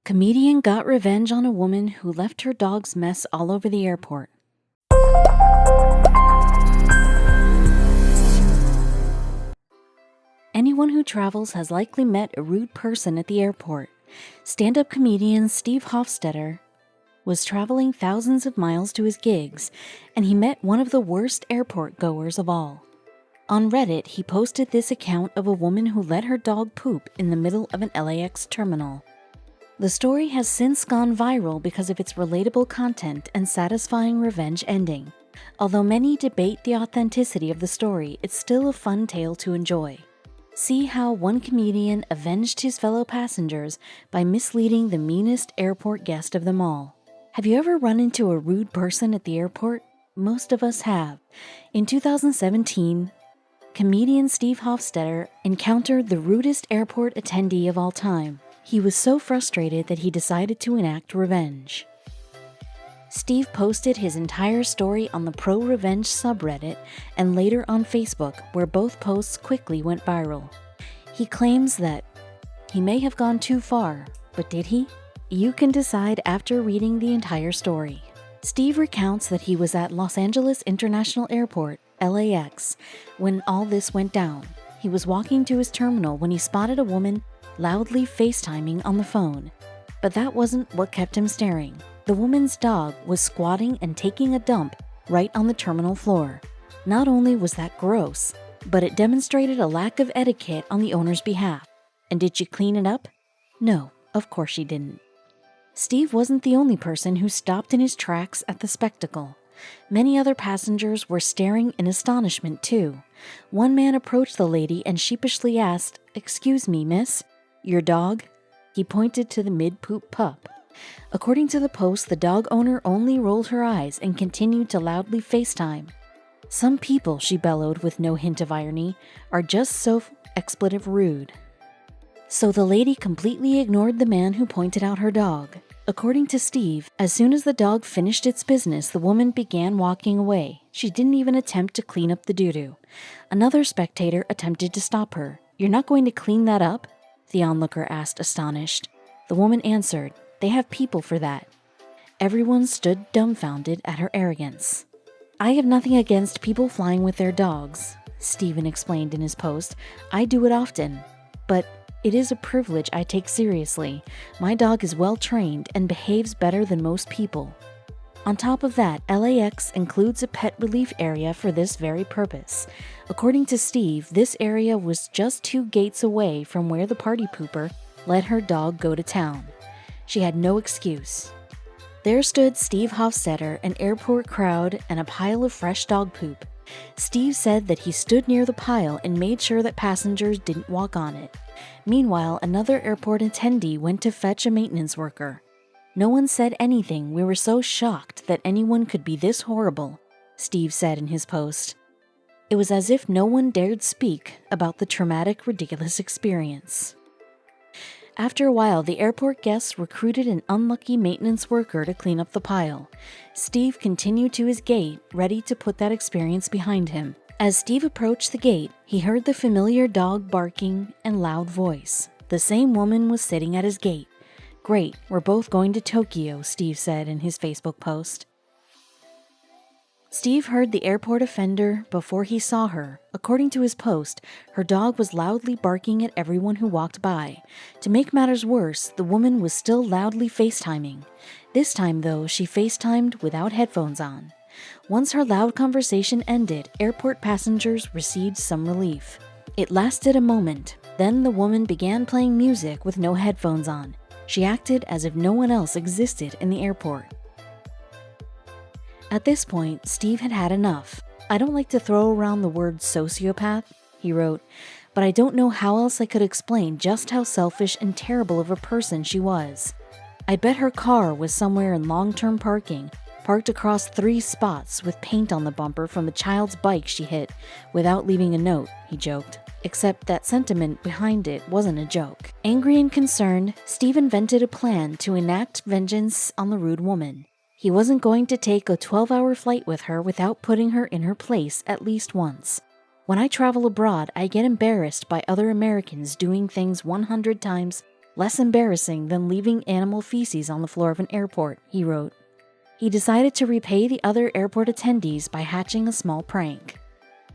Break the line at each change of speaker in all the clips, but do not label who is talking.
Comedian got revenge on a woman who left her dog's mess all over the airport. Anyone who travels has likely met a rude person at the airport. Stand-up comedian Steve Hofstetter was traveling thousands of miles to his gigs, and he met one of the worst airport goers of all. On Reddit, he posted this account of a woman who let her dog poop in the middle of an LAX terminal. The story has since gone viral because of its relatable content and satisfying revenge ending. Although many debate the authenticity of the story, it's still a fun tale to enjoy. See how one comedian avenged his fellow passengers by misleading the meanest airport guest of them all. Have you ever run into a rude person at the airport? Most of us have. In 2017, comedian Steve Hofstetter encountered the rudest airport attendee of all time. He was so frustrated that he decided to enact revenge. Steve posted his entire story on the Pro Revenge subreddit and later on Facebook, where both posts quickly went viral. He claims that he may have gone too far, but did he? You can decide after reading the entire story. Steve recounts that he was at Los Angeles International Airport, LAX, when all this went down. He was walking to his terminal when he spotted a woman loudly FaceTiming on the phone. But that wasn't what kept him staring. The woman's dog was squatting and taking a dump right on the terminal floor. Not only was that gross, but it demonstrated a lack of etiquette on the owner's behalf. And did she clean it up? No, of course she didn't. Steve wasn't the only person who stopped in his tracks at the spectacle. Many other passengers were staring in astonishment too. One man approached the lady and sheepishly asked, "Excuse me, miss, your dog?" He pointed to the mid-poop pup. According to the post, the dog owner only rolled her eyes and continued to loudly FaceTime. "Some people," she bellowed with no hint of irony, "are just so expletive rude." So the lady completely ignored the man who pointed out her dog. According to Steve, as soon as the dog finished its business, the woman began walking away. She didn't even attempt to clean up the doo-doo. Another spectator attempted to stop her. "You're not going to clean that up?" the onlooker asked, astonished. The woman answered, "They have people for that." Everyone stood dumbfounded at her arrogance. "I have nothing against people flying with their dogs," Steven explained in his post. "I do it often, but it is a privilege I take seriously. My dog is well trained and behaves better than most people." On top of that, LAX includes a pet relief area for this very purpose. According to Steve, this area was just 2 gates away from where the party pooper let her dog go to town. She had no excuse. There stood Steve Hofstetter, an airport crowd, and a pile of fresh dog poop. Steve said that he stood near the pile and made sure that passengers didn't walk on it. Meanwhile, another airport attendee went to fetch a maintenance worker. "No one said anything. We were so shocked that anyone could be this horrible," Steve said in his post. It was as if no one dared speak about the traumatic, ridiculous experience. After a while, the airport guests recruited an unlucky maintenance worker to clean up the pile. Steve continued to his gate, ready to put that experience behind him. As Steve approached the gate, he heard the familiar dog barking and loud voice. The same woman was sitting at his gate. "Great, we're both going to Tokyo," Steve said in his Facebook post. Steve heard the airport offender before he saw her. According to his post, her dog was loudly barking at everyone who walked by. To make matters worse, the woman was still loudly FaceTiming. This time, though, she FaceTimed without headphones on. Once her loud conversation ended, airport passengers received some relief. It lasted a moment. Then the woman began playing music with no headphones on. She acted as if no one else existed in the airport. At this point, Steve had had enough. "I don't like to throw around the word sociopath," he wrote, "but I don't know how else I could explain just how selfish and terrible of a person she was. I bet her car was somewhere in long-term parking, parked across 3 spots with paint on the bumper from the child's bike she hit, without leaving a note," he joked. Except that sentiment behind it wasn't a joke. Angry and concerned, Steve invented a plan to enact vengeance on the rude woman. He wasn't going to take a 12-hour flight with her without putting her in her place at least once. "When I travel abroad, I get embarrassed by other Americans doing things 100 times Less embarrassing than leaving animal feces on the floor of an airport, he wrote. He decided to repay the other airport attendees by hatching a small prank.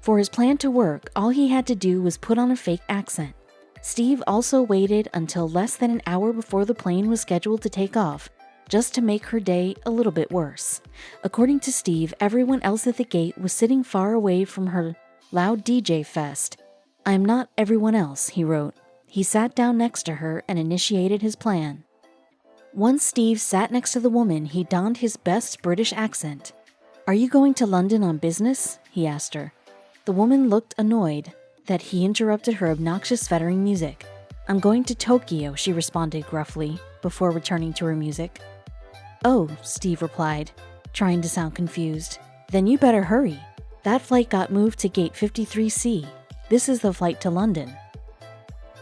For his plan to work, all he had to do was put on a fake accent. Steve also waited until less than an hour before the plane was scheduled to take off, just to make her day a little bit worse. According to Steve, everyone else at the gate was sitting far away from her loud DJ fest. "I am not everyone else," he wrote. He sat down next to her and initiated his plan. Once Steve sat next to the woman, he donned his best British accent. "Are you going to London on business?" he asked her. The woman looked annoyed that he interrupted her obnoxious fettering music. "I'm going to Tokyo," she responded gruffly, before returning to her music. "Oh," Steve replied, trying to sound confused. "Then you better hurry. That flight got moved to gate 53C. This is the flight to London."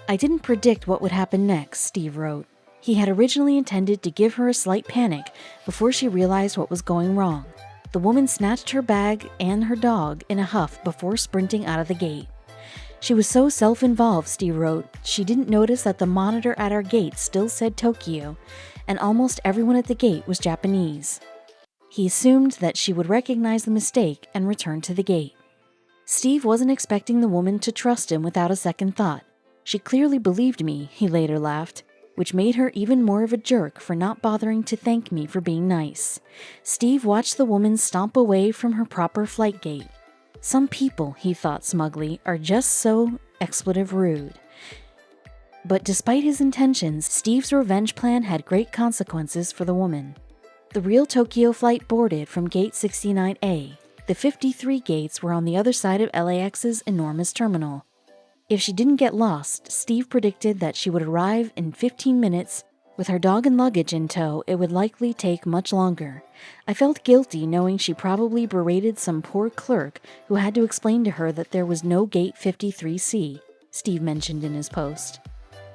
"I didn't predict what would happen next," Steve wrote. He had originally intended to give her a slight panic before she realized what was going wrong. The woman snatched her bag and her dog in a huff before sprinting out of the gate. "She was so self-involved," Steve wrote, "she didn't notice that the monitor at our gate still said Tokyo, and almost everyone at the gate was Japanese. He assumed that she would recognize the mistake and return to the gate." Steve wasn't expecting the woman to trust him without a second thought. "She clearly believed me," he later laughed, which made her even more of a jerk for not bothering to thank me for being nice. Steve watched the woman stomp away from her proper flight gate. Some people, he thought smugly, are just so expletive rude. But despite his intentions, Steve's revenge plan had great consequences for the woman. The real Tokyo flight boarded from gate 69A. The 53 gates were on the other side of LAX's enormous terminal. If she didn't get lost, Steve predicted that she would arrive in 15 minutes. With her dog and luggage in tow, it would likely take much longer. "I felt guilty knowing she probably berated some poor clerk who had to explain to her that there was no gate 53C, Steve mentioned in his post.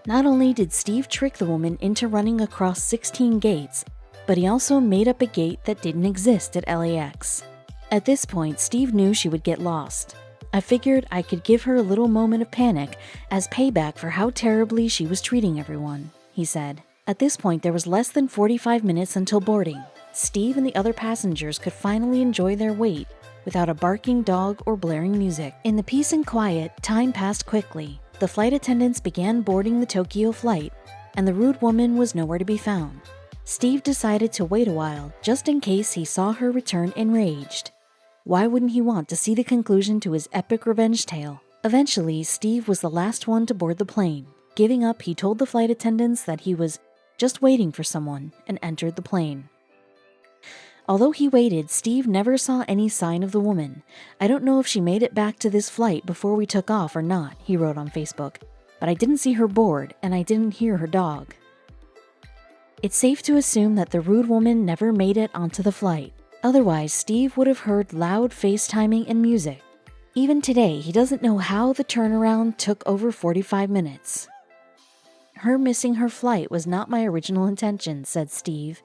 Not only did Steve trick the woman into running across 16 gates, but he also made up a gate that didn't exist at LAX. At this point, Steve knew she would get lost. "I figured I could give her a little moment of panic as payback for how terribly she was treating everyone," he said. At this point, there was less than 45 minutes until boarding. Steve and the other passengers could finally enjoy their wait without a barking dog or blaring music. In the peace and quiet, time passed quickly. The flight attendants began boarding the Tokyo flight, and the rude woman was nowhere to be found. Steve decided to wait a while, just in case he saw her return enraged. Why wouldn't he want to see the conclusion to his epic revenge tale? Eventually, Steve was the last one to board the plane. Giving up, he told the flight attendants that he was just waiting for someone, and entered the plane. Although he waited, Steve never saw any sign of the woman. "I don't know if she made it back to this flight before we took off or not," he wrote on Facebook, "but I didn't see her board, and I didn't hear her dog." It's safe to assume that the rude woman never made it onto the flight. Otherwise, Steve would have heard loud FaceTiming and music. Even today, he doesn't know how the turnaround took over 45 minutes. "Her missing her flight was not my original intention," said Steve.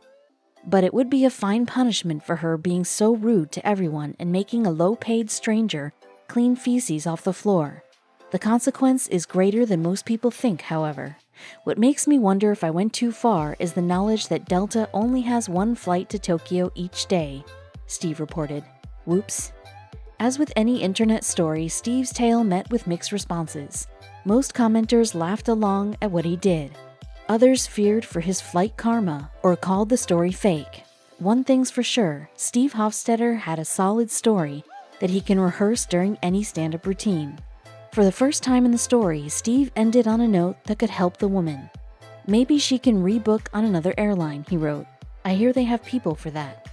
"But it would be a fine punishment for her being so rude to everyone and making a low-paid stranger clean feces off the floor. The consequence is greater than most people think, however. What makes me wonder if I went too far is the knowledge that Delta only has one flight to Tokyo each day," Steve reported. Whoops. As with any internet story, Steve's tale met with mixed responses. Most commenters laughed along at what he did. Others feared for his flight karma or called the story fake. One thing's for sure, Steve Hofstetter had a solid story that he can rehearse during any stand-up routine. For the first time in the story, Steve ended on a note that could help the woman. "Maybe she can rebook on another airline," he wrote. "I hear they have people for that."